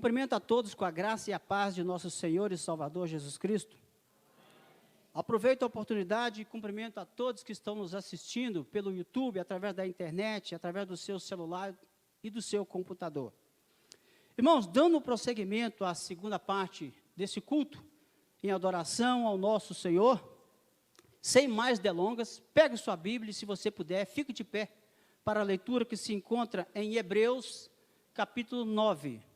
Cumprimento a todos com a graça e a paz de nosso Senhor e Salvador Jesus Cristo. Aproveito a oportunidade e cumprimento a todos que estão nos assistindo pelo YouTube, através da internet, através do seu celular e do seu computador. Irmãos, dando prosseguimento à segunda parte desse culto, em adoração ao nosso Senhor, sem mais delongas, pegue sua Bíblia e, se você puder, fique de pé para a leitura que se encontra em Hebreus, capítulo 9.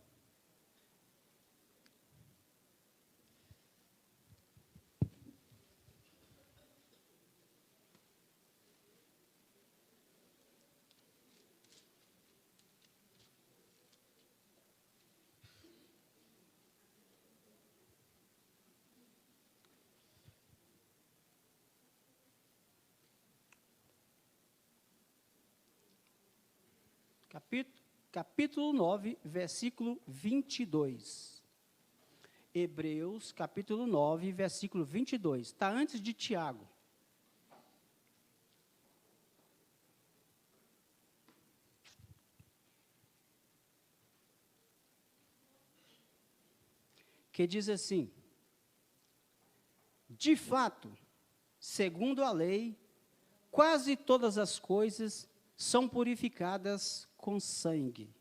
Capítulo 9, versículo 22. Hebreus, capítulo 9, versículo 22. Está antes de Tiago. Que diz assim: de fato, segundo a lei, quase todas as coisas são purificadas com sangue,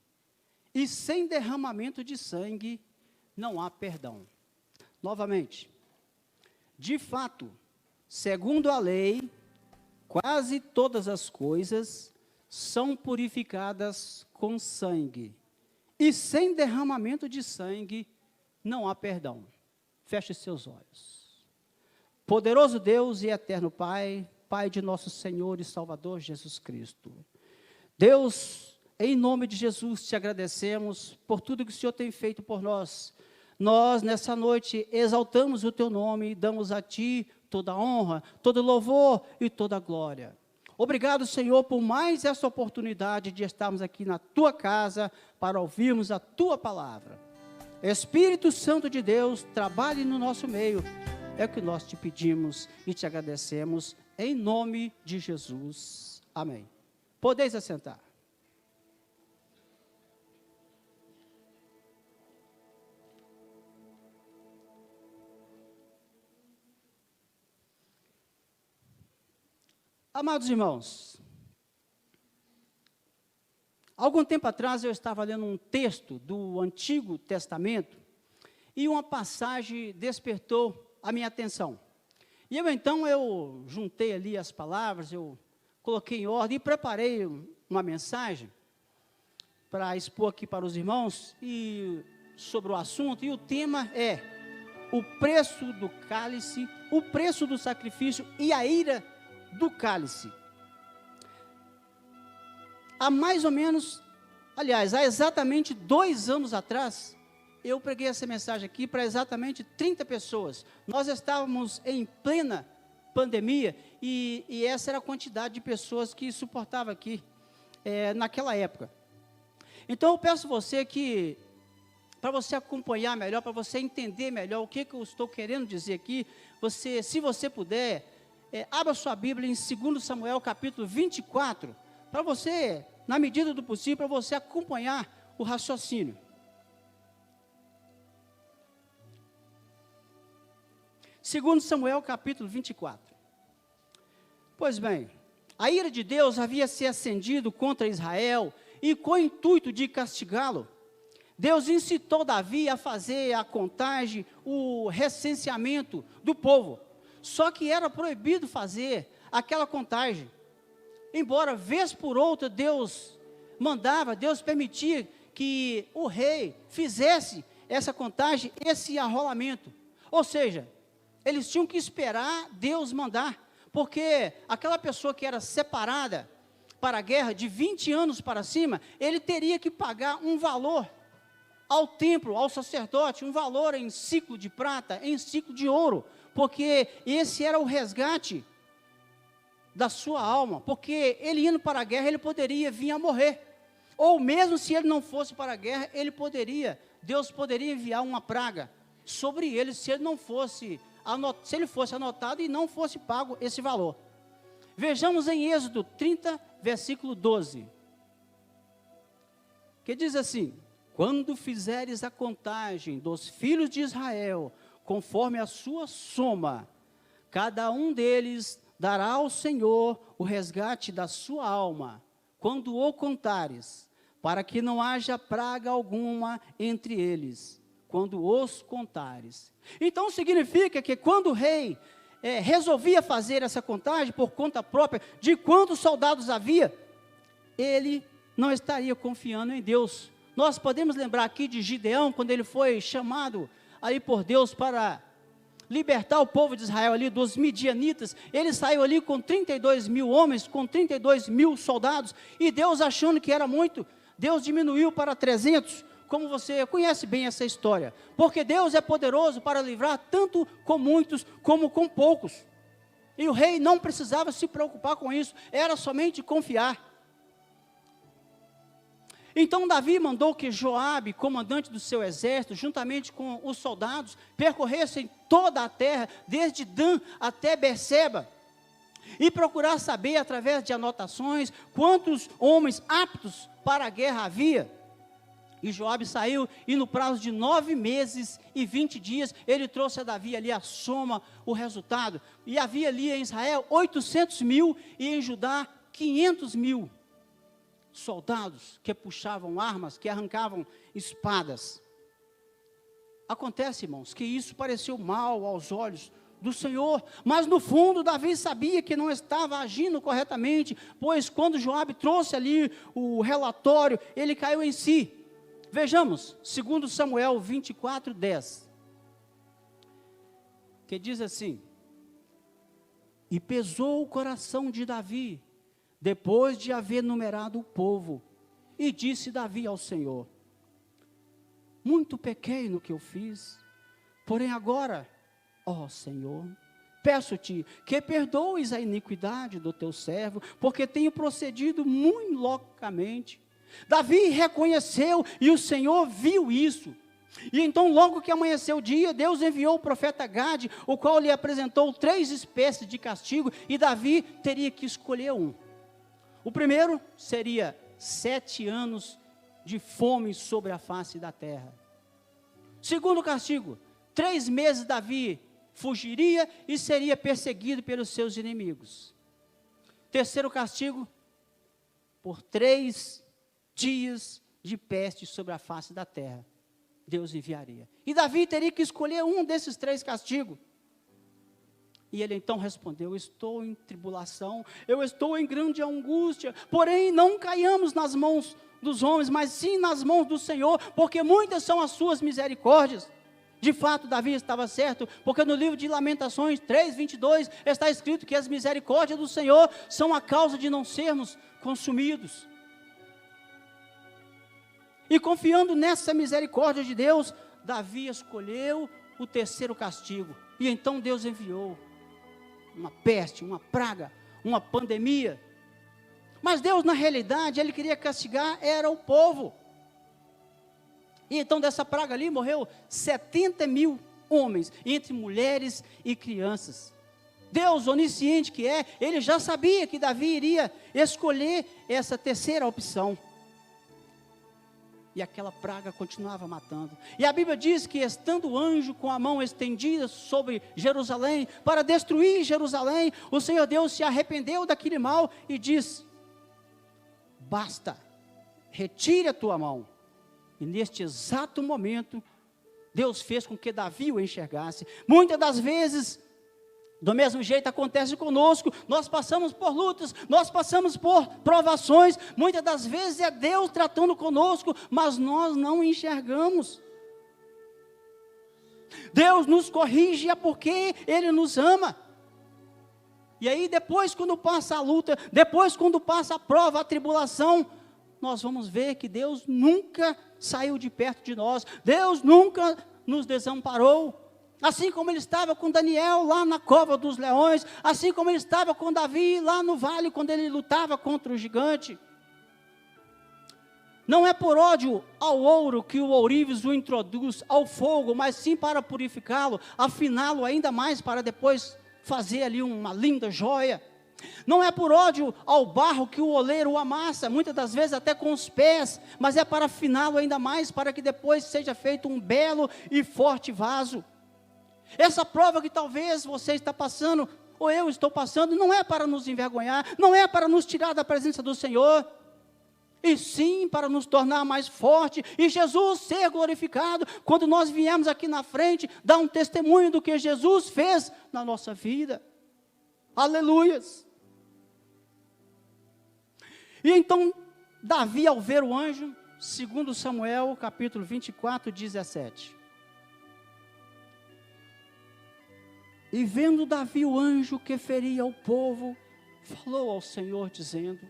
e sem derramamento de sangue não há perdão. Novamente, de fato, segundo a lei, quase todas as coisas são purificadas com sangue, e sem derramamento de sangue não há perdão. Feche seus olhos. Poderoso Deus e eterno Pai, Pai de nosso Senhor e Salvador Jesus Cristo, Deus, em nome de Jesus, te agradecemos por tudo que o Senhor tem feito por nós. Nós, nessa noite, exaltamos o teu nome e damos a ti toda a honra, todo louvor e toda a glória. Obrigado, Senhor, por mais essa oportunidade de estarmos aqui na tua casa para ouvirmos a tua palavra. Espírito Santo de Deus, trabalhe no nosso meio. É o que nós te pedimos e te agradecemos, em nome de Jesus. Amém. Podeis assentar. Amados irmãos, algum tempo atrás eu estava lendo um texto do Antigo Testamento e uma passagem despertou a minha atenção. E eu juntei ali as palavras, eu coloquei em ordem e preparei uma mensagem para expor aqui para os irmãos e sobre o assunto, e o tema é o preço do cálice, o preço do sacrifício e a ira do cálice. Há exatamente 2 anos atrás, eu preguei essa mensagem aqui para exatamente 30 pessoas. Nós estávamos em plena pandemia e essa era a quantidade de pessoas que suportava aqui naquela época. Então eu peço você que, para você acompanhar melhor, para você entender melhor o que eu estou querendo dizer aqui, se você puder, abra sua Bíblia em 2 Samuel capítulo 24, para você, na medida do possível, para você acompanhar o raciocínio. 2 Samuel capítulo 24. Pois bem, a ira de Deus havia se acendido contra Israel e com o intuito de castigá-lo, Deus incitou Davi a fazer a contagem, o recenseamento do povo. Só que era proibido fazer aquela contagem. Embora, vez por outra, Deus permitia que o rei fizesse essa contagem, esse arrolamento. Ou seja, eles tinham que esperar Deus mandar, porque aquela pessoa que era separada para a guerra de 20 anos para cima, ele teria que pagar um valor ao templo, ao sacerdote, um valor em ciclo de prata, em ciclo de ouro, porque esse era o resgate da sua alma, porque ele indo para a guerra, ele poderia vir a morrer, ou mesmo se ele não fosse para a guerra, Deus poderia enviar uma praga sobre ele, se ele fosse anotado e não fosse pago esse valor. Vejamos em Êxodo 30, versículo 12, que diz assim: quando fizeres a contagem dos filhos de Israel, conforme a sua soma, cada um deles dará ao Senhor o resgate da sua alma, quando o contares, para que não haja praga alguma entre eles, quando os contares. Então significa que quando o rei resolvia fazer essa contagem por conta própria de quantos soldados havia, ele não estaria confiando em Deus. Nós podemos lembrar aqui de Gideão, quando ele foi chamado ali por Deus para libertar o povo de Israel ali dos midianitas. Ele saiu ali com 32 mil homens, com 32 mil soldados, e Deus, achando que era muito, Deus diminuiu para 300, como você conhece bem essa história, porque Deus é poderoso para livrar tanto com muitos como com poucos, e o rei não precisava se preocupar com isso, era somente confiar. Então Davi mandou que Joabe, comandante do seu exército, juntamente com os soldados, percorressem toda a terra, desde Dan até Berseba, e procurar saber, através de anotações, quantos homens aptos para a guerra havia. E Joabe saiu, e no prazo de 9 meses e 20 dias, ele trouxe a Davi ali a soma, o resultado. E havia ali em Israel 800 mil, e em Judá 500 mil. Soldados que puxavam armas, que arrancavam espadas. Acontece, irmãos, que isso pareceu mal aos olhos do Senhor, mas no fundo Davi sabia que não estava agindo corretamente, pois quando Joabe trouxe ali o relatório, ele caiu em si. Vejamos, 2 Samuel 24:10, que diz assim: e pesou o coração de Davi, depois de haver numerado o povo, e disse Davi ao Senhor: muito pequei no que eu fiz, porém agora, ó Senhor, peço-te que perdoes a iniquidade do teu servo, porque tenho procedido muito loucamente. Davi reconheceu, e o Senhor viu isso. E então, logo que amanheceu o dia, Deus enviou o profeta Gade, o qual lhe apresentou 3 espécies de castigo, e Davi teria que escolher um. O primeiro seria 7 anos de fome sobre a face da terra. Segundo castigo, 3 meses Davi fugiria e seria perseguido pelos seus inimigos. Terceiro castigo, por 3 dias de peste sobre a face da terra, Deus enviaria. E Davi teria que escolher um desses 3 castigos. E ele então respondeu: estou em tribulação, eu estou em grande angústia, porém não caiamos nas mãos dos homens, mas sim nas mãos do Senhor, porque muitas são as suas misericórdias. De fato, Davi estava certo, porque no livro de Lamentações 3:22 está escrito que as misericórdias do Senhor são a causa de não sermos consumidos. E confiando nessa misericórdia de Deus, Davi escolheu o terceiro castigo, e então Deus enviou uma peste, uma praga, uma pandemia. Mas Deus, na realidade, Ele queria castigar, era o povo. E então dessa praga ali morreu 70 mil homens, entre mulheres e crianças. Deus, onisciente que é, Ele já sabia que Davi iria escolher essa terceira opção. E aquela praga continuava matando. E a Bíblia diz que, estando o anjo com a mão estendida sobre Jerusalém, para destruir Jerusalém, o Senhor Deus se arrependeu daquele mal e disse: basta, retire a tua mão. E neste exato momento, Deus fez com que Davi o enxergasse. Muitas das vezes, do mesmo jeito acontece conosco, nós passamos por lutas, nós passamos por provações, muitas das vezes é Deus tratando conosco, mas nós não enxergamos. Deus nos corrige é porque Ele nos ama. E aí depois, quando passa a luta, depois quando passa a prova, a tribulação, nós vamos ver que Deus nunca saiu de perto de nós, Deus nunca nos desamparou. Assim como Ele estava com Daniel lá na cova dos leões, assim como Ele estava com Davi lá no vale, quando ele lutava contra o gigante. Não é por ódio ao ouro que o ourives o introduz ao fogo, mas sim para purificá-lo, afiná-lo ainda mais, para depois fazer ali uma linda joia. Não é por ódio ao barro que o oleiro o amassa, muitas das vezes até com os pés, mas é para afiná-lo ainda mais, para que depois seja feito um belo e forte vaso. Essa prova que talvez você está passando, ou eu estou passando, não é para nos envergonhar, não é para nos tirar da presença do Senhor, e sim para nos tornar mais forte, e Jesus ser glorificado, quando nós viemos aqui na frente, dar um testemunho do que Jesus fez na nossa vida. Aleluias! E então, Davi, ao ver o anjo, segundo Samuel, capítulo 24, 17. E vendo Davi o anjo que feria o povo, falou ao Senhor, dizendo: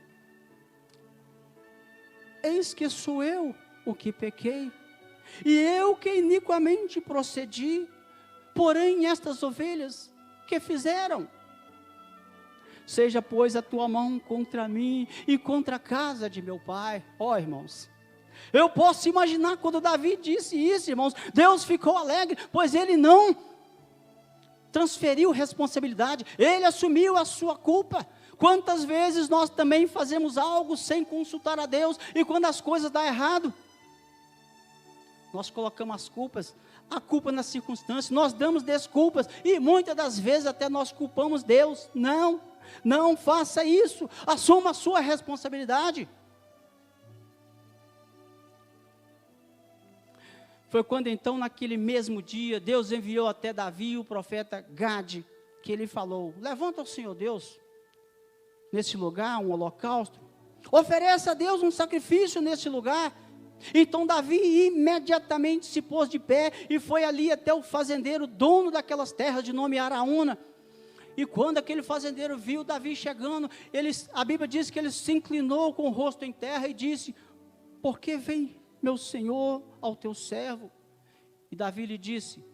eis que sou eu o que pequei, e eu que iniquamente procedi, porém estas ovelhas que fizeram? Seja, pois, a tua mão contra mim e contra a casa de meu pai. Ó, irmãos, eu posso imaginar quando Davi disse isso, irmãos, Deus ficou alegre, pois ele não transferiu responsabilidade, ele assumiu a sua culpa. Quantas vezes nós também fazemos algo sem consultar a Deus, e quando as coisas dão errado, nós colocamos a culpa nas circunstâncias, nós damos desculpas, e muitas das vezes até nós culpamos Deus. Não faça isso, assuma a sua responsabilidade. Foi quando então, naquele mesmo dia, Deus enviou até Davi o profeta Gade, que ele falou: levanta o Senhor Deus, nesse lugar, um holocausto, ofereça a Deus um sacrifício nesse lugar. Então Davi imediatamente se pôs de pé, e foi ali até o fazendeiro, dono daquelas terras, de nome Araúna. E quando aquele fazendeiro viu Davi chegando, a Bíblia diz que ele se inclinou com o rosto em terra e disse: por que vem meu senhor ao teu servo? E Davi lhe disse: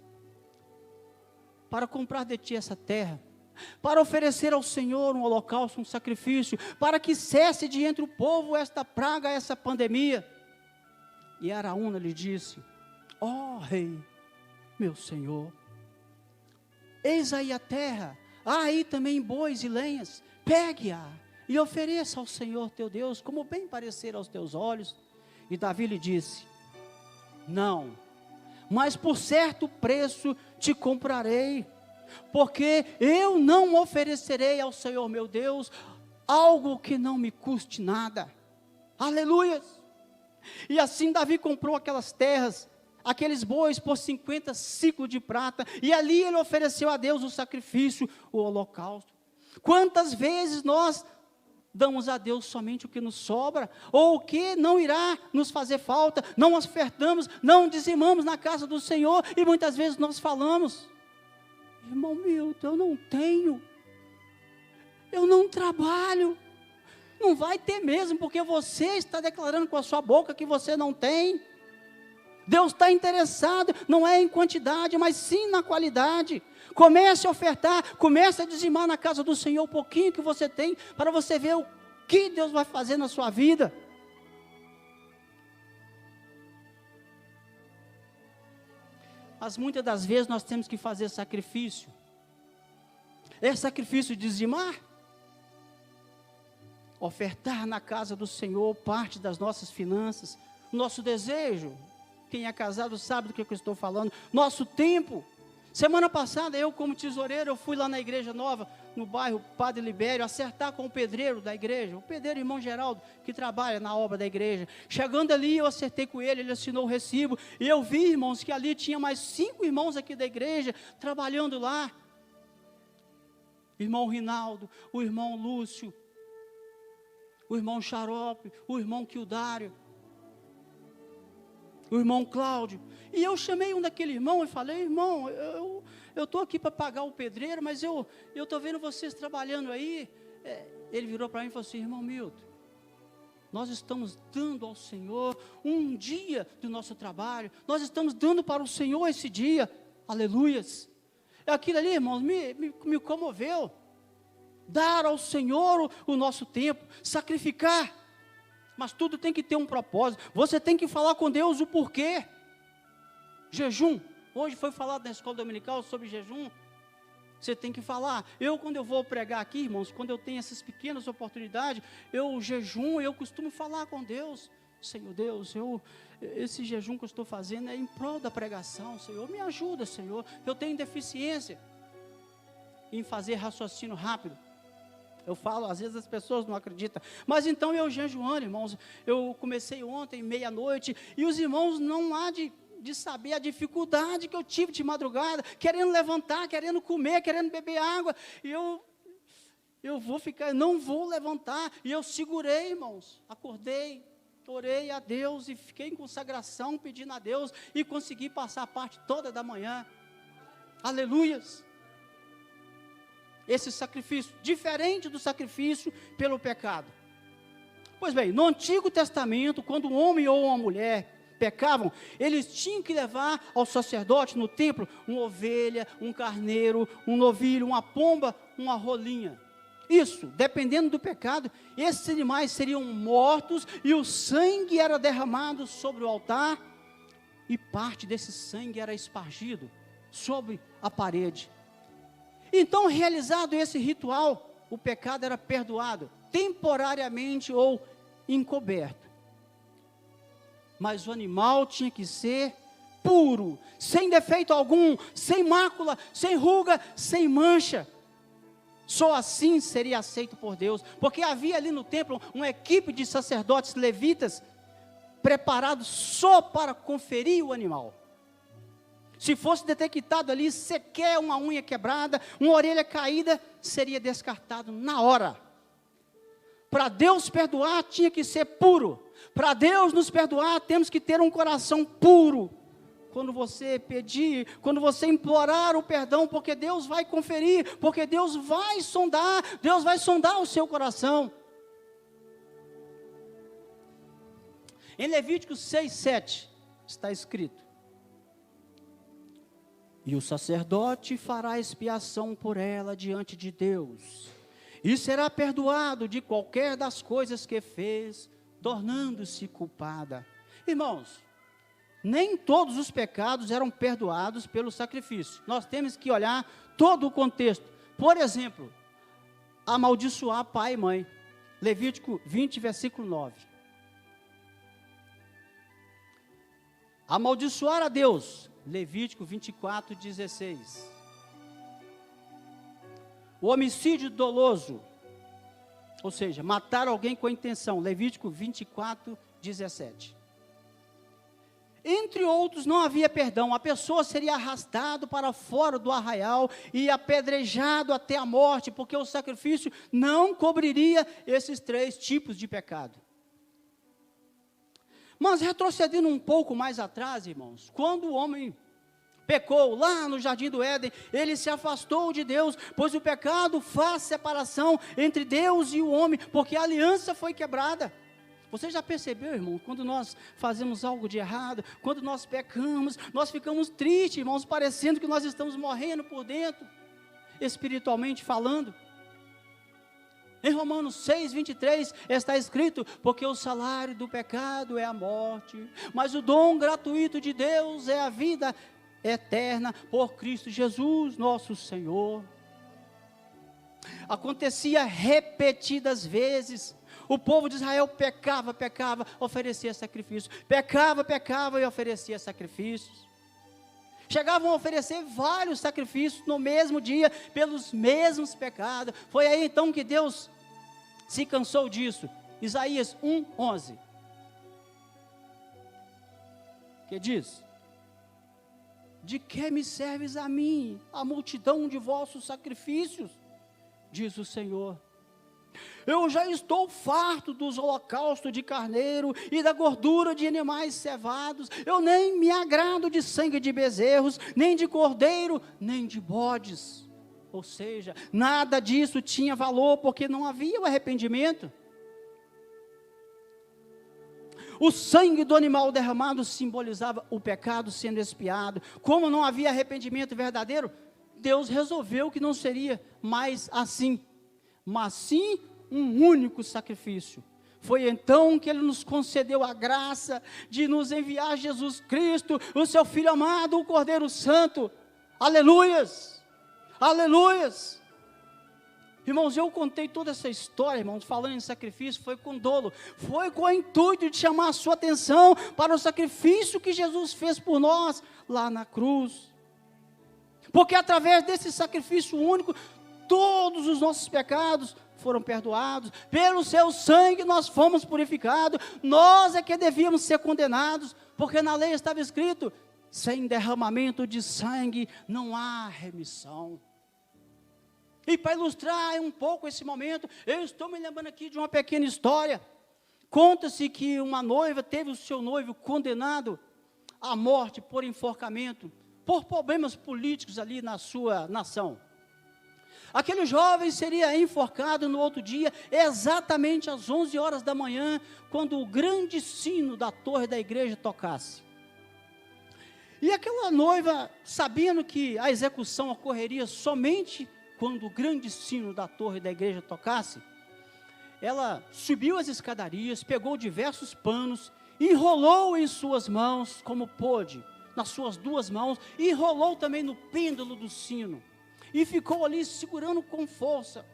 para comprar de ti essa terra, para oferecer ao Senhor um holocausto, um sacrifício, para que cesse de entre o povo esta praga, essa pandemia. E Araúna lhe disse: ó rei, meu senhor, eis aí a terra, há aí também bois e lenhas, pegue-a e ofereça ao Senhor teu Deus, como bem parecer aos teus olhos. E Davi lhe disse: não, mas por certo preço te comprarei, porque eu não oferecerei ao Senhor meu Deus algo que não me custe nada. Aleluias! E assim Davi comprou aquelas terras, aqueles bois, por 50 ciclos de prata, e ali ele ofereceu a Deus o sacrifício, o holocausto. Quantas vezes nós damos a Deus somente o que nos sobra, ou o que não irá nos fazer falta, não ofertamos, não dizimamos na casa do Senhor, e muitas vezes nós falamos: irmão Milton, eu não tenho, eu não trabalho. Não vai ter mesmo, porque você está declarando com a sua boca que você não tem. Deus está interessado, não é em quantidade, mas sim na qualidade. Comece a ofertar, comece a dizimar na casa do Senhor o pouquinho que você tem, para você ver o que Deus vai fazer na sua vida. Mas muitas das vezes nós temos que fazer sacrifício. É sacrifício de dizimar? Ofertar na casa do Senhor parte das nossas finanças, nosso desejo. Quem é casado sabe do que eu estou falando. Nosso tempo. Semana passada, eu como tesoureiro, eu fui lá na igreja nova, no bairro Padre Libério, acertar com o pedreiro da igreja, o pedreiro irmão Geraldo, que trabalha na obra da igreja. Chegando ali, eu acertei com ele, ele assinou o recibo, e eu vi, irmãos, que ali tinha mais 5 irmãos aqui da igreja, trabalhando lá. Irmão Rinaldo, o irmão Lúcio, o irmão Xarope, o irmão Quildário, o irmão Cláudio. E eu chamei um daquele irmão e falei: irmão, eu estou aqui para pagar o pedreiro, mas eu estou vendo vocês trabalhando aí. Ele virou para mim e falou assim: irmão Milton, nós estamos dando ao Senhor um dia do nosso trabalho, nós estamos dando para o Senhor esse dia. Aleluias. Aquilo ali, irmãos, me comoveu. Dar ao Senhor o nosso tempo, sacrificar. Mas tudo tem que ter um propósito. Você tem que falar com Deus o porquê. Jejum. Hoje foi falado na escola dominical sobre jejum. Você tem que falar. Quando eu vou pregar aqui, irmãos, quando eu tenho essas pequenas oportunidades, eu jejum, eu costumo falar com Deus. Senhor Deus, esse jejum que eu estou fazendo é em prol da pregação, Senhor, me ajuda, Senhor. Eu tenho deficiência em fazer raciocínio rápido. Eu falo, às vezes as pessoas não acreditam, mas então eu jejuando, irmãos. Eu comecei ontem, meia-noite, e os irmãos não há de saber a dificuldade que eu tive de madrugada, querendo levantar, querendo comer, querendo beber água, e eu não vou levantar, e eu segurei, irmãos, acordei, orei a Deus, e fiquei em consagração, pedindo a Deus, e consegui passar a parte toda da manhã, aleluias. Esse sacrifício, diferente do sacrifício pelo pecado. Pois bem, no Antigo Testamento, quando um homem ou uma mulher pecavam, eles tinham que levar ao sacerdote no templo uma ovelha, um carneiro, um novilho, uma pomba, uma rolinha. Isso, dependendo do pecado, esses animais seriam mortos e o sangue era derramado sobre o altar e parte desse sangue era espargido sobre a parede. Então, realizado esse ritual, o pecado era perdoado, temporariamente ou encoberto. Mas o animal tinha que ser puro, sem defeito algum, sem mácula, sem ruga, sem mancha. Só assim seria aceito por Deus, porque havia ali no templo uma equipe de sacerdotes levitas, preparados só para conferir o animal. Se fosse detectado ali sequer uma unha quebrada, uma orelha caída, seria descartado na hora. Para Deus perdoar, tinha que ser puro. Para Deus nos perdoar, temos que ter um coração puro. Quando você pedir, quando você implorar o perdão, porque Deus vai conferir, porque Deus vai sondar o seu coração. Em Levítico 6:7 está escrito: e o sacerdote fará expiação por ela diante de Deus, e será perdoado de qualquer das coisas que fez, tornando-se culpada. Irmãos, nem todos os pecados eram perdoados pelo sacrifício. Nós temos que olhar todo o contexto. Por exemplo, amaldiçoar pai e mãe. Levítico 20, versículo 9. Amaldiçoar a Deus. Levítico 24, 16. O homicídio doloso, ou seja, matar alguém com intenção. Levítico 24, 17. Entre outros, não havia perdão. A pessoa seria arrastada para fora do arraial e apedrejado até a morte, porque o sacrifício não cobriria esses 3 tipos de pecado. Mas retrocedendo um pouco mais atrás, irmãos, quando o homem pecou lá no jardim do Éden, ele se afastou de Deus, pois o pecado faz separação entre Deus e o homem, porque a aliança foi quebrada. Você já percebeu, irmão, quando nós fazemos algo de errado, quando nós pecamos, nós ficamos tristes, irmãos, parecendo que nós estamos morrendo por dentro, espiritualmente falando. Em Romanos 6, 23, está escrito: porque o salário do pecado é a morte, mas o dom gratuito de Deus é a vida eterna por Cristo Jesus, nosso Senhor. Acontecia repetidas vezes. O povo de Israel pecava, oferecia sacrifícios. Pecava e oferecia sacrifícios. Chegavam a oferecer vários sacrifícios no mesmo dia, pelos mesmos pecados. Foi aí então que Deus se cansou disso. Isaías 1:11. Que diz: de que me serves a mim, a multidão de vossos sacrifícios? Diz o Senhor. Eu já estou farto dos holocaustos de carneiro e da gordura de animais cevados. Eu nem me agrado de sangue de bezerros, nem de cordeiro, nem de bodes. Ou seja, nada disso tinha valor, porque não havia o arrependimento. O sangue do animal derramado simbolizava o pecado sendo expiado. Como não havia arrependimento verdadeiro, Deus resolveu que não seria mais assim, mas sim um único sacrifício. Foi então que Ele nos concedeu a graça de nos enviar Jesus Cristo, o seu Filho amado, o Cordeiro Santo. Aleluias! Aleluias! Irmãos, eu contei toda essa história, irmãos, falando em sacrifício, foi com dolo, foi com o intuito de chamar a sua atenção para o sacrifício que Jesus fez por nós, lá na cruz. Porque através desse sacrifício único, todos os nossos pecados foram perdoados, pelo seu sangue nós fomos purificados, nós é que devíamos ser condenados, porque na lei estava escrito, sem derramamento de sangue não há remissão. E para ilustrar um pouco esse momento, eu estou me lembrando aqui de uma pequena história. Conta-se que uma noiva teve o seu noivo condenado à morte por enforcamento, por problemas políticos ali na sua nação. Aquele jovem seria enforcado no outro dia, exatamente às 11 horas da manhã, quando o grande sino da torre da igreja tocasse. E aquela noiva, sabendo que a execução ocorreria somente quando o grande sino da torre da igreja tocasse, ela subiu as escadarias, pegou diversos panos, enrolou em suas mãos, como pôde, nas suas duas mãos, e enrolou também no pêndulo do sino, e ficou ali segurando com força,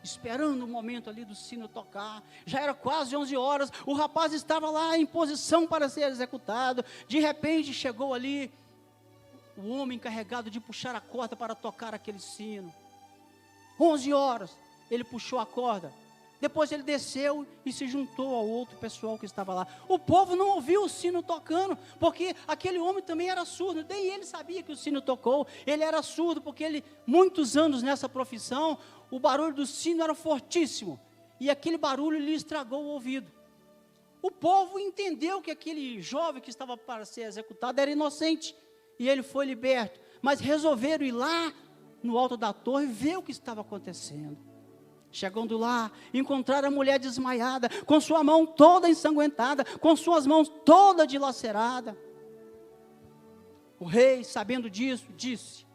esperando o momento ali do sino tocar. Já era quase 11 horas, o rapaz estava lá em posição para ser executado. De repente chegou ali o homem encarregado de puxar a corda para tocar aquele sino. 11 horas, ele puxou a corda. Depois ele desceu e se juntou ao outro pessoal que estava lá. O povo não ouviu o sino tocando, porque aquele homem também era surdo. Nem ele sabia que o sino tocou. Ele era surdo, porque ele, muitos anos nessa profissão, o barulho do sino era fortíssimo. E aquele barulho lhe estragou o ouvido. O povo entendeu que aquele jovem que estava para ser executado era inocente. E ele foi liberto, mas resolveram ir lá no alto da torre ver o que estava acontecendo. Chegando lá, encontraram a mulher desmaiada, com sua mão toda ensanguentada, com suas mãos toda dilacerada. O rei, sabendo disso, disse: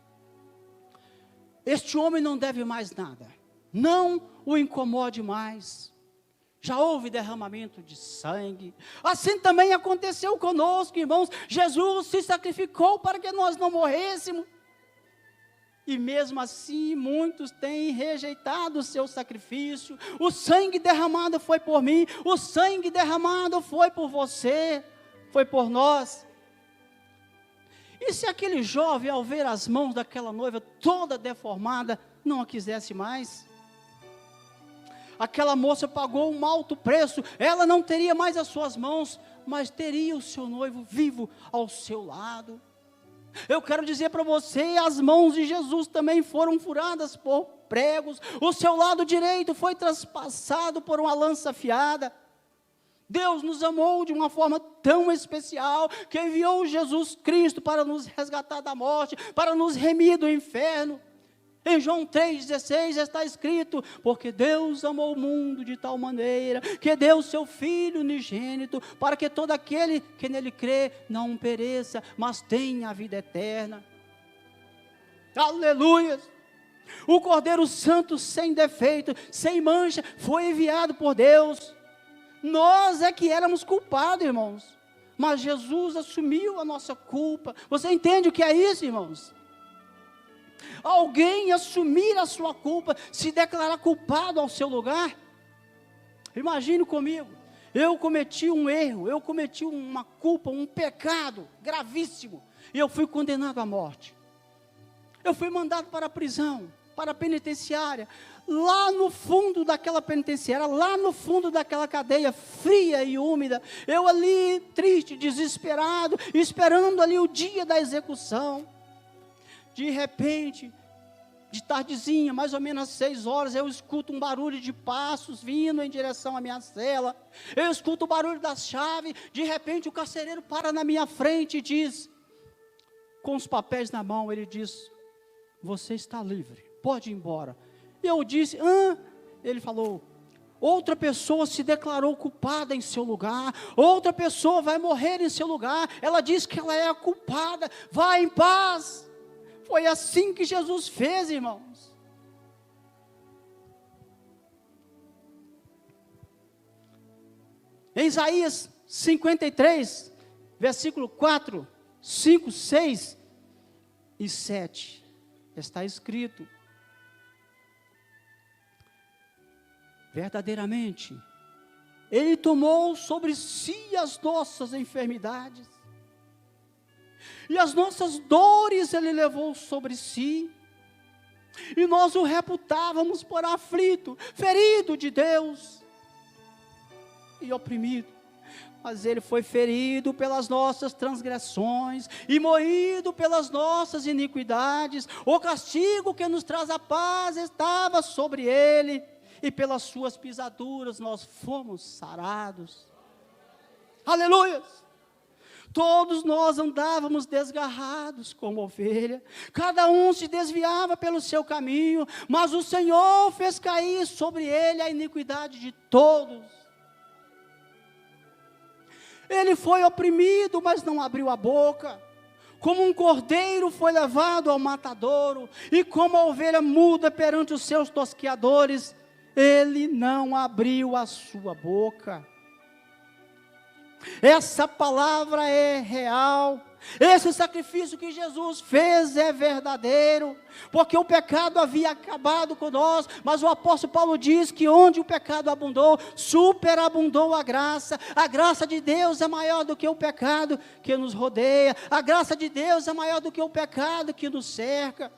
este homem não deve mais nada, não o incomode mais. Já houve derramamento de sangue. Assim também aconteceu conosco, irmãos. Jesus se sacrificou para que nós não morrêssemos. E mesmo assim, muitos têm rejeitado o seu sacrifício. O sangue derramado foi por mim. O sangue derramado foi por você. Foi por nós. E se aquele jovem, ao ver as mãos daquela noiva toda deformada, não a quisesse mais? Aquela moça pagou um alto preço, ela não teria mais as suas mãos, mas teria o seu noivo vivo ao seu lado. Eu quero dizer para você, as mãos de Jesus também foram furadas por pregos, o seu lado direito foi traspassado por uma lança afiada. Deus nos amou de uma forma tão especial, que enviou Jesus Cristo para nos resgatar da morte, para nos remir do inferno. Em João 3,16 está escrito: porque Deus amou o mundo de tal maneira, que deu o seu Filho unigênito, para que todo aquele que nele crê, não pereça, mas tenha a vida eterna. Aleluia! O Cordeiro Santo, sem defeito, sem mancha, foi enviado por Deus. Nós é que éramos culpados, irmãos, mas Jesus assumiu a nossa culpa. Você entende o que é isso, irmãos? Alguém assumir a sua culpa, se declarar culpado ao seu lugar. Imagine comigo, eu cometi um erro, eu cometi uma culpa, um pecado gravíssimo, e eu fui condenado à morte. Eu fui mandado para a prisão, para a penitenciária, lá no fundo daquela penitenciária, lá no fundo daquela cadeia fria e úmida, eu ali triste, desesperado, esperando ali o dia da execução. De repente, de tardezinha, mais ou menos às 6 horas, eu escuto um barulho de passos vindo em direção à minha cela. Eu escuto o barulho das chaves. De repente, o carcereiro para na minha frente e diz, com os papéis na mão, ele diz: você está livre, pode ir embora. Eu disse: ele falou: outra pessoa se declarou culpada em seu lugar, outra pessoa vai morrer em seu lugar, ela diz que ela é a culpada, vá em paz. Foi assim que Jesus fez, irmãos. Em Isaías 53, versículo 4, 5, 6 e 7, Está escrito. Verdadeiramente, Ele tomou sobre si as nossas enfermidades, e as nossas dores Ele levou sobre si, e nós o reputávamos por aflito, ferido de Deus, e oprimido. Mas Ele foi ferido pelas nossas transgressões, e moído pelas nossas iniquidades. O castigo que nos traz a paz estava sobre Ele, e pelas suas pisaduras nós fomos sarados. Aleluia! Todos nós andávamos desgarrados como ovelha, cada um se desviava pelo seu caminho, mas o Senhor fez cair sobre Ele a iniquidade de todos. Ele foi oprimido, mas não abriu a boca. Como um cordeiro foi levado ao matadouro, e como a ovelha muda perante os seus tosqueadores, Ele não abriu a sua boca. Essa palavra é real. Esse sacrifício que Jesus fez é verdadeiro, porque o pecado havia acabado com nós, mas o apóstolo Paulo diz que onde o pecado abundou, superabundou a graça de Deus é maior do que o pecado que nos rodeia, a graça de Deus é maior do que o pecado que nos cerca.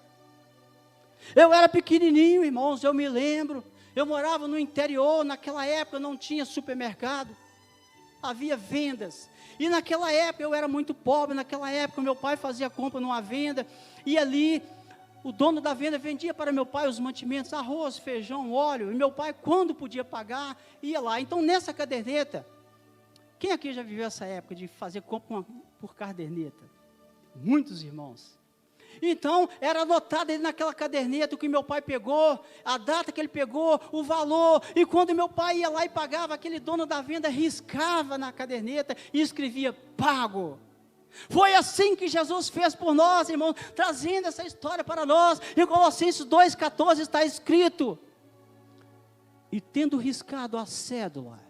Eu era pequenininho, irmãos, eu me lembro, eu morava no interior, naquela época não tinha supermercado, havia vendas, e naquela época eu era muito pobre, naquela época meu pai fazia compra numa venda, e ali o dono da venda vendia para meu pai os mantimentos, arroz, feijão, óleo, e meu pai, quando podia pagar, ia lá. Então nessa caderneta, quem aqui já viveu essa época de fazer compra por caderneta? Muitos irmãos. Então, era anotado ali naquela caderneta o que meu pai pegou, a data que ele pegou, o valor, e quando meu pai ia lá e pagava, aquele dono da venda riscava na caderneta e escrevia, pago. Foi assim que Jesus fez por nós, irmãos, trazendo essa história para nós. Em Colossenses 2,14 está escrito, e tendo riscado a cédula,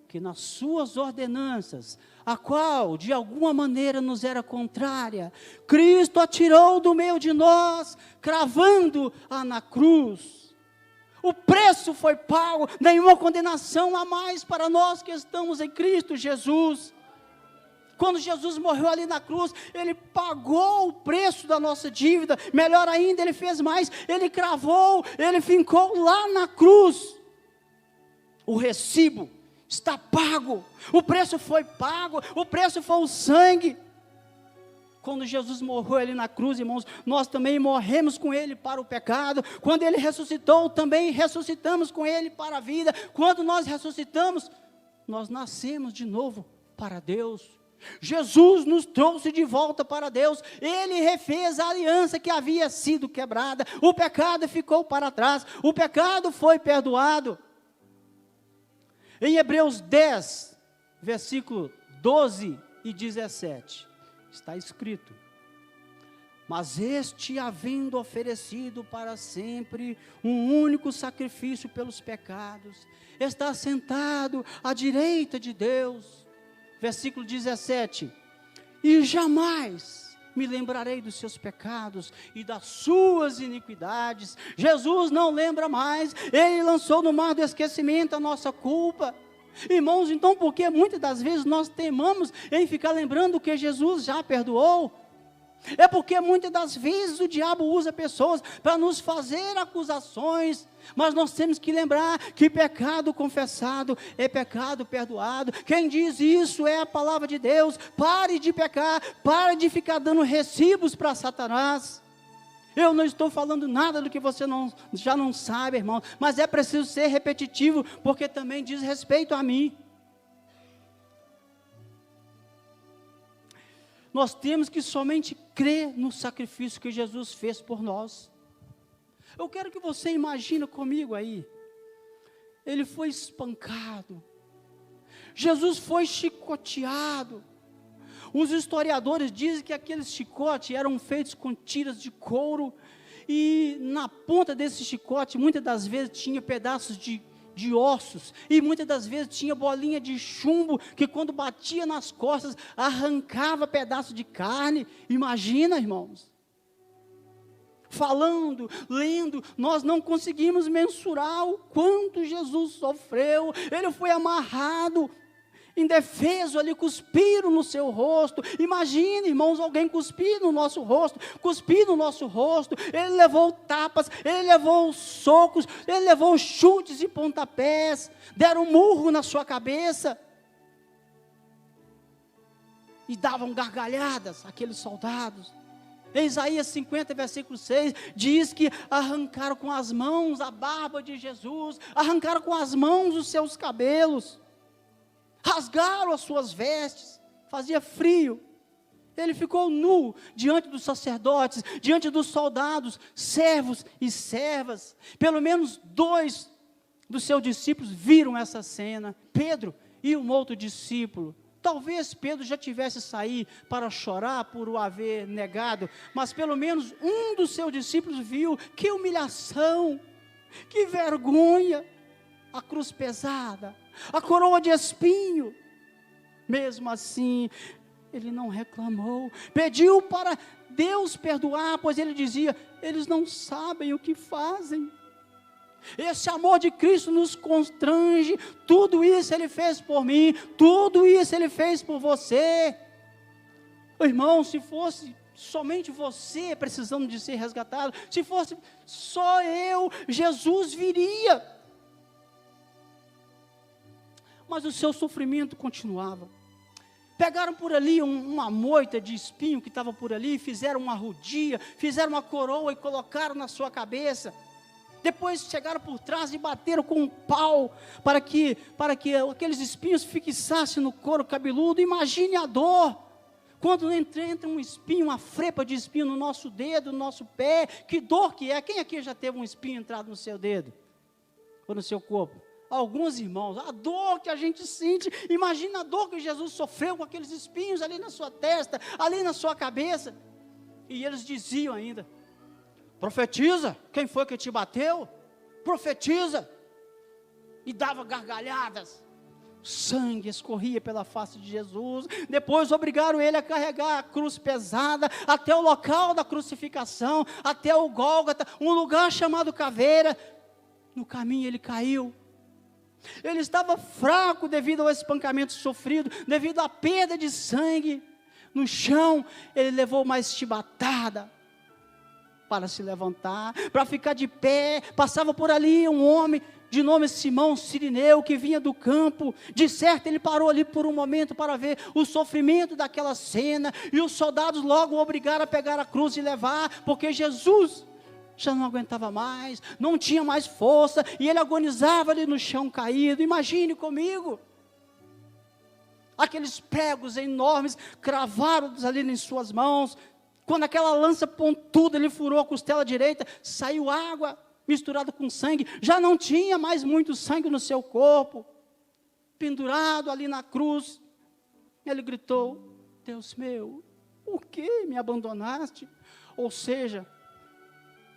que nas suas ordenanças, a qual de alguma maneira nos era contrária, Cristo a tirou do meio de nós, cravando-a na cruz. O preço foi pago, nenhuma condenação há mais para nós que estamos em Cristo Jesus. Quando Jesus morreu ali na cruz, Ele pagou o preço da nossa dívida, melhor ainda, Ele fez mais, Ele cravou, Ele fincou lá na cruz o recibo. Está pago, o preço foi pago, o preço foi o sangue. Quando Jesus morreu ali na cruz, irmãos, nós também morremos com Ele para o pecado. Quando Ele ressuscitou, também ressuscitamos com Ele para a vida. Quando nós ressuscitamos, nós nascemos de novo para Deus. Jesus nos trouxe de volta para Deus, Ele refez a aliança que havia sido quebrada, o pecado ficou para trás, o pecado foi perdoado. Em Hebreus 10, versículo 12 e 17, está escrito, mas este, havendo oferecido para sempre um único sacrifício pelos pecados, está sentado à direita de Deus. Versículo 17, e jamais me lembrarei dos seus pecados e das suas iniquidades. Jesus não lembra mais, Ele lançou no mar do esquecimento a nossa culpa. Irmãos, então por que muitas das vezes nós temamos em ficar lembrando que Jesus já perdoou? É porque muitas das vezes o diabo usa pessoas para nos fazer acusações, mas nós temos que lembrar que pecado confessado é pecado perdoado. Quem diz isso é a palavra de Deus. Pare de pecar, pare de ficar dando recibos para Satanás. Eu não estou falando nada do que você já não sabe, irmão, mas é preciso ser repetitivo, porque também diz respeito a mim. Nós temos que somente crer no sacrifício que Jesus fez por nós. Eu quero que você imagine comigo aí, Ele foi espancado, Jesus foi chicoteado. Os historiadores dizem que aqueles chicotes eram feitos com tiras de couro, e na ponta desse chicote, muitas das vezes tinha pedaços de ossos, e muitas das vezes tinha bolinha de chumbo, que quando batia nas costas, arrancava pedaço de carne. Imagina, irmãos, falando, lendo, nós não conseguimos mensurar o quanto Jesus sofreu. Ele foi amarrado, indefeso ali, cuspiram no seu rosto. Imagine, irmãos, alguém cuspir no nosso rosto, ele levou tapas, ele levou socos, ele levou chutes e pontapés, deram um murro na sua cabeça, e davam gargalhadas aqueles soldados. Em Isaías 50, versículo 6, diz que arrancaram com as mãos a barba de Jesus, arrancaram com as mãos os seus cabelos, rasgaram as suas vestes, fazia frio, ele ficou nu diante dos sacerdotes, diante dos soldados, servos e servas. Pelo menos 2 dos seus discípulos viram essa cena, Pedro e um outro discípulo. Talvez Pedro já tivesse saído para chorar por o haver negado, mas pelo menos um dos seus discípulos viu. Que humilhação, que vergonha, a cruz pesada, a coroa de espinho. Mesmo assim, ele não reclamou, pediu para Deus perdoar, pois ele dizia: eles não sabem o que fazem. Esse amor de Cristo nos constrange. Tudo isso Ele fez por mim, tudo isso Ele fez por você. Irmão, se fosse somente você precisando de ser resgatado, se fosse só eu, Jesus viria. Mas o seu sofrimento continuava. Pegaram por ali uma moita de espinho que estava por ali, fizeram uma rodia, fizeram uma coroa e colocaram na sua cabeça. Depois chegaram por trás e bateram com um pau, para que aqueles espinhos fixassem no couro cabeludo. Imagine a dor, quando entra um espinho, uma frepa de espinho no nosso dedo, no nosso pé. Que dor que é. Quem aqui já teve um espinho entrado no seu dedo? Ou no seu corpo? Alguns irmãos, a dor que a gente sente. Imagina a dor que Jesus sofreu com aqueles espinhos ali na sua testa, ali na sua cabeça. E eles diziam ainda: profetiza, quem foi que te bateu? Profetiza. E dava gargalhadas, sangue escorria pela face de Jesus. Depois obrigaram ele a carregar a cruz pesada até o local da crucificação, até o Gólgota, um lugar chamado Caveira. No caminho ele caiu. Ele estava fraco devido ao espancamento sofrido, devido à perda de sangue. No chão ele levou uma chibatada para se levantar, para ficar de pé. Passava por ali um homem de nome Simão Cirineu, que vinha do campo. De certo ele parou ali por um momento para ver o sofrimento daquela cena, e os soldados logo o obrigaram a pegar a cruz e levar, porque Jesus já não aguentava mais, não tinha mais força, e ele agonizava ali no chão caído. Imagine comigo, aqueles pregos enormes cravados ali em suas mãos. Quando aquela lança pontuda lhe furou a costela direita, saiu água misturada com sangue. Já não tinha mais muito sangue no seu corpo. Pendurado ali na cruz, ele gritou: Deus meu, por que me abandonaste? Ou seja,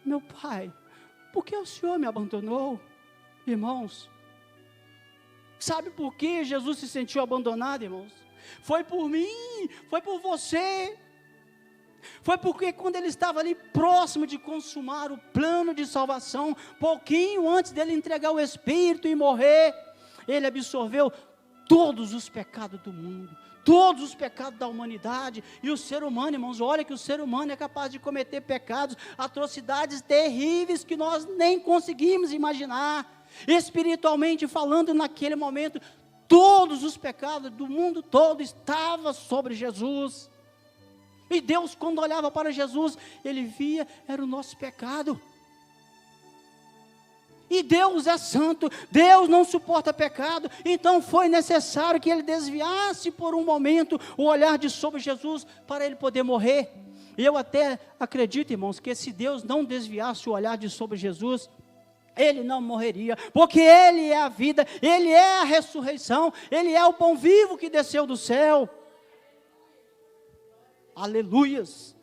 meu Pai, por que o Senhor me abandonou? Irmãos, sabe por que Jesus se sentiu abandonado, irmãos? Foi por mim, foi por você. Foi porque quando ele estava ali próximo de consumar o plano de salvação, pouquinho antes dele entregar o Espírito e morrer, ele absorveu todos os pecados do mundo, todos os pecados da humanidade. E o ser humano, irmãos, olha que o ser humano é capaz de cometer pecados, atrocidades terríveis que nós nem conseguimos imaginar. Espiritualmente falando, naquele momento, todos os pecados do mundo todo estavam sobre Jesus. E Deus, quando olhava para Jesus, Ele via, era o nosso pecado. E Deus é santo, Deus não suporta pecado. Então foi necessário que Ele desviasse por um momento o olhar de sobre Jesus, para Ele poder morrer. E eu até acredito, irmãos, que se Deus não desviasse o olhar de sobre Jesus, Ele não morreria, porque Ele é a vida, Ele é a ressurreição, Ele é o pão vivo que desceu do céu. Aleluias.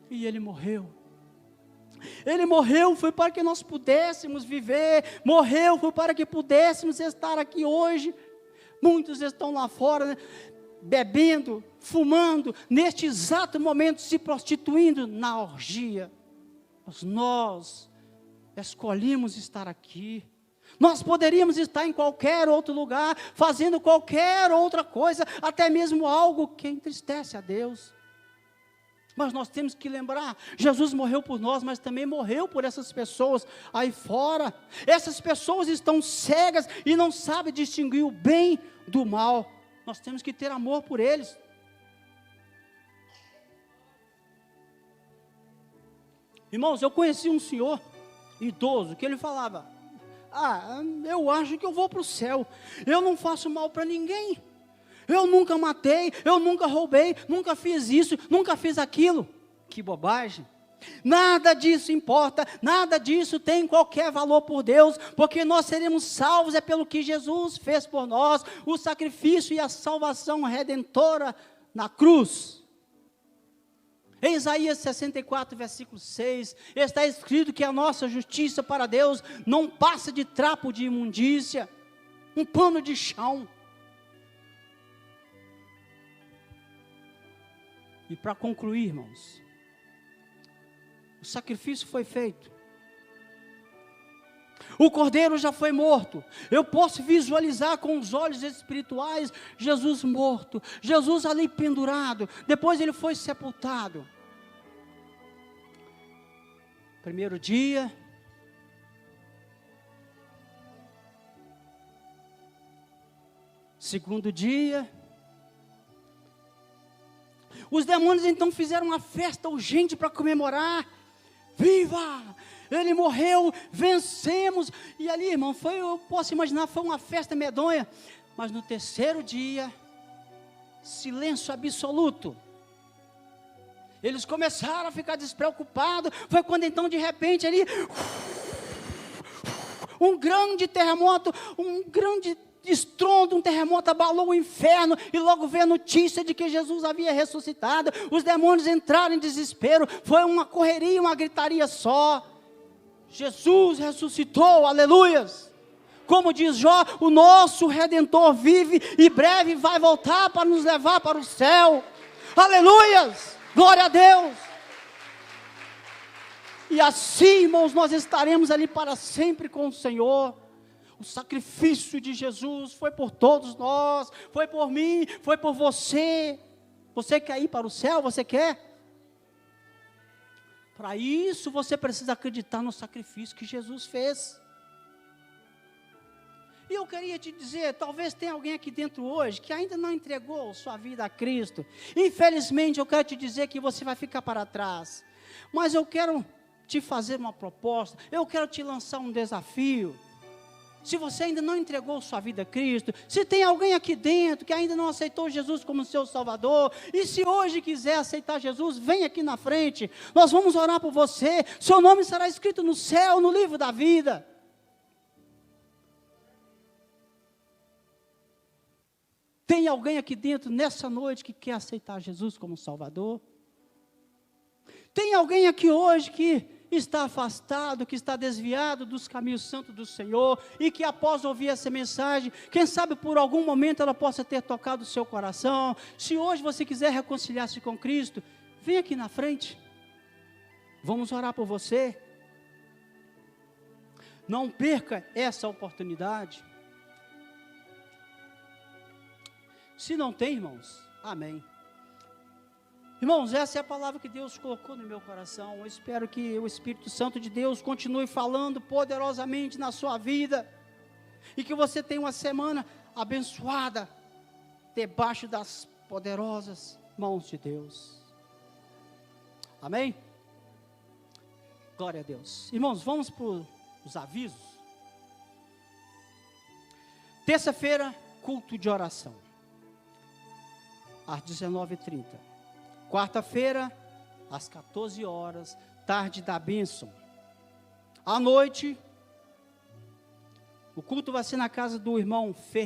E Ele morreu. Ele morreu foi para que nós pudéssemos viver. Morreu foi para que pudéssemos estar aqui hoje. Muitos estão lá fora, né, bebendo, fumando, neste exato momento se prostituindo na orgia. Mas nós escolhemos estar aqui. Nós poderíamos estar em qualquer outro lugar, fazendo qualquer outra coisa, até mesmo algo que entristece a Deus. Mas nós temos que lembrar, Jesus morreu por nós, mas também morreu por essas pessoas aí fora. Essas pessoas estão cegas e não sabem distinguir o bem do mal. Nós temos que ter amor por eles. Irmãos, eu conheci um senhor idoso, que ele falava: eu acho que eu vou para o céu, eu não faço mal para ninguém, eu nunca matei, eu nunca roubei, nunca fiz isso, nunca fiz aquilo. Que bobagem! Nada disso importa, nada disso tem qualquer valor por Deus, porque nós seremos salvos é pelo que Jesus fez por nós, o sacrifício e a salvação redentora na cruz. Em Isaías 64, versículo 6, está escrito que a nossa justiça para Deus não passa de trapo de imundícia, um pano de chão. E para concluir, irmãos, o sacrifício foi feito, o cordeiro já foi morto. Eu posso visualizar com os olhos espirituais Jesus morto, Jesus ali pendurado, depois ele foi sepultado. Primeiro dia, segundo dia, os demônios então fizeram uma festa urgente para comemorar. Viva! Ele morreu, vencemos. E ali, irmão, eu posso imaginar, foi uma festa medonha. Mas no terceiro dia, silêncio absoluto. Eles começaram a ficar despreocupados. Foi quando então, de repente, ali, um grande terremoto, um grande estrondo, um terremoto abalou o inferno, e logo veio a notícia de que Jesus havia ressuscitado. Os demônios entraram em desespero, foi uma correria, uma gritaria só. Jesus ressuscitou, aleluias. Como diz Jó, o nosso Redentor vive e breve vai voltar para nos levar para o céu, aleluias, glória a Deus. E assim, irmãos, nós estaremos ali para sempre com o Senhor. O sacrifício de Jesus foi por todos nós, foi por mim, foi por você. Você quer ir para o céu? Você quer? Para isso você precisa acreditar no sacrifício que Jesus fez. E eu queria te dizer, talvez tenha alguém aqui dentro hoje que ainda não entregou sua vida a Cristo. Infelizmente eu quero te dizer que você vai ficar para trás. Mas eu quero te fazer uma proposta, eu quero te lançar um desafio. Se você ainda não entregou sua vida a Cristo, se tem alguém aqui dentro que ainda não aceitou Jesus como seu Salvador, e se hoje quiser aceitar Jesus, vem aqui na frente, nós vamos orar por você, seu nome será escrito no céu, no livro da vida. Tem alguém aqui dentro nessa noite que quer aceitar Jesus como Salvador? Tem alguém aqui hoje que está afastado, que está desviado dos caminhos santos do Senhor, e que após ouvir essa mensagem, quem sabe por algum momento ela possa ter tocado o seu coração? Se hoje você quiser reconciliar-se com Cristo, vem aqui na frente, vamos orar por você. Não perca essa oportunidade. Se não tem, irmãos, amém. Irmãos, essa é a palavra que Deus colocou no meu coração. Eu espero que o Espírito Santo de Deus continue falando poderosamente na sua vida, e que você tenha uma semana abençoada, debaixo das poderosas mãos de Deus. Amém? Glória a Deus. Irmãos, vamos para os avisos. Terça-feira, culto de oração, às 19h30. Quarta-feira, às 14 horas, tarde da bênção. À noite, o culto vai ser na casa do irmão Ferreira.